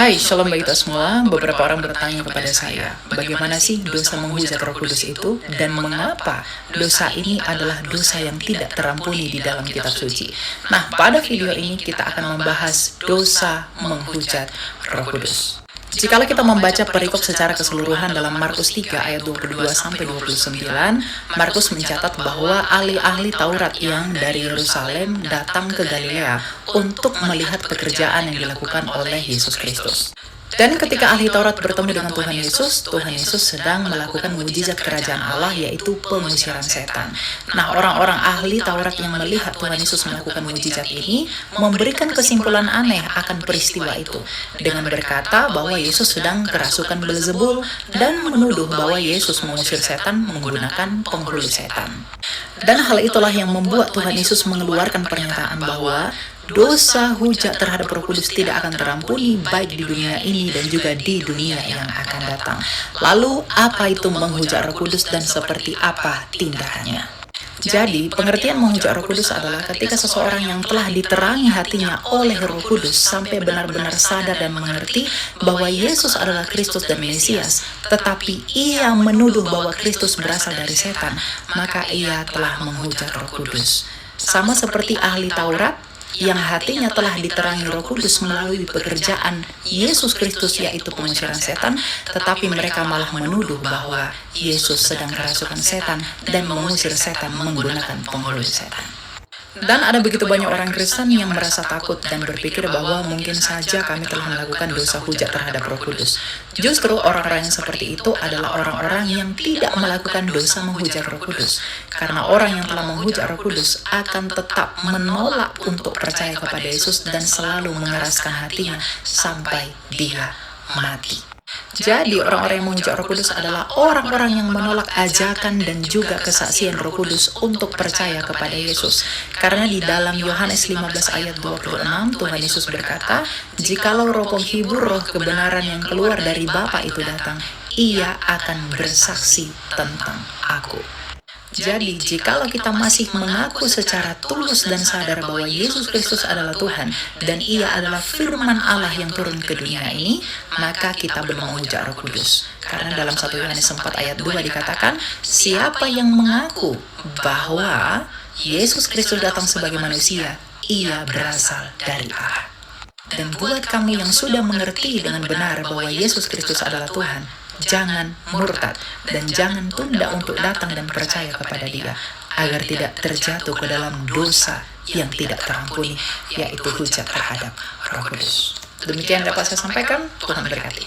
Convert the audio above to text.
Hai, shalom bagi kita semua. Beberapa orang bertanya kepada saya, bagaimana sih dosa menghujat Roh Kudus itu dan mengapa dosa ini adalah dosa yang tidak terampuni di dalam kitab suci. Nah, pada video ini kita akan membahas dosa menghujat Roh Kudus. Jikalau kita membaca perikop secara keseluruhan dalam Markus 3 ayat 22-29, Markus mencatat bahwa ahli-ahli Taurat yang dari Yerusalem datang ke Galilea untuk melihat pekerjaan yang dilakukan oleh Yesus Kristus. Dan ketika ahli Taurat bertemu dengan Tuhan Yesus sedang melakukan mujizat kerajaan Allah, yaitu pengusiran setan. Nah, orang-orang ahli Taurat yang melihat Tuhan Yesus melakukan mujizat ini memberikan kesimpulan aneh akan peristiwa itu dengan berkata bahwa Yesus sedang kerasukan Beelzebul dan menuduh bahwa Yesus mengusir setan menggunakan penghulu setan. Dan hal itulah yang membuat Tuhan Yesus mengeluarkan pernyataan bahwa dosa hujat terhadap Roh Kudus tidak akan terampuni baik di dunia ini dan juga di dunia yang akan datang. Lalu, apa itu menghujat Roh Kudus dan seperti apa tindakannya? Jadi, pengertian menghujat Roh Kudus adalah ketika seseorang yang telah diterangi hatinya oleh Roh Kudus sampai benar-benar sadar dan mengerti bahwa Yesus adalah Kristus dan Mesias, tetapi ia menuduh bahwa Kristus berasal dari setan, maka ia telah menghujat Roh Kudus. Sama seperti ahli Taurat yang hatinya telah diterangi Roh Kudus melalui pekerjaan Yesus Kristus, yaitu pengusiran setan, tetapi mereka malah menuduh bahwa Yesus sedang kerasukan setan dan mengusir setan menggunakan penghulu setan. Dan ada begitu banyak orang Kristen yang merasa takut dan berpikir bahwa mungkin saja kami telah melakukan dosa hujat terhadap Roh Kudus. Justru orang-orang yang seperti itu adalah orang-orang yang tidak melakukan dosa menghujat Roh Kudus. Karena orang yang telah menghujat Roh Kudus akan tetap menolak untuk percaya kepada Yesus dan selalu mengeraskan hatinya sampai dia mati. Jadi orang-orang yang menghujat Roh Kudus adalah orang-orang yang menolak ajakan dan juga kesaksian Roh Kudus untuk percaya kepada Yesus. Karena di dalam Yohanes 15 ayat 26, Tuhan Yesus berkata, "Jikalau Roh penghibur, Roh kebenaran yang keluar dari Bapa itu datang, ia akan bersaksi tentang Aku." Jadi, jikalau kita masih mengaku secara tulus dan sadar bahwa Yesus Kristus adalah Tuhan dan Ia adalah firman Allah yang turun ke dunia ini, maka kita belum menghujat Roh Kudus. Karena dalam 1 Yohanes 4 ayat 2 dikatakan, siapa yang mengaku bahwa Yesus Kristus datang sebagai manusia, ia berasal dari Allah. Dan buat kamu yang sudah mengerti dengan benar bahwa Yesus Kristus adalah Tuhan, jangan murtad dan jangan tunda untuk datang dan percaya kepada Dia agar tidak terjatuh ke dalam dosa yang tidak terampuni, yaitu hujat terhadap Roh Kudus. Demikian dapat saya sampaikan. Tuhan berkati.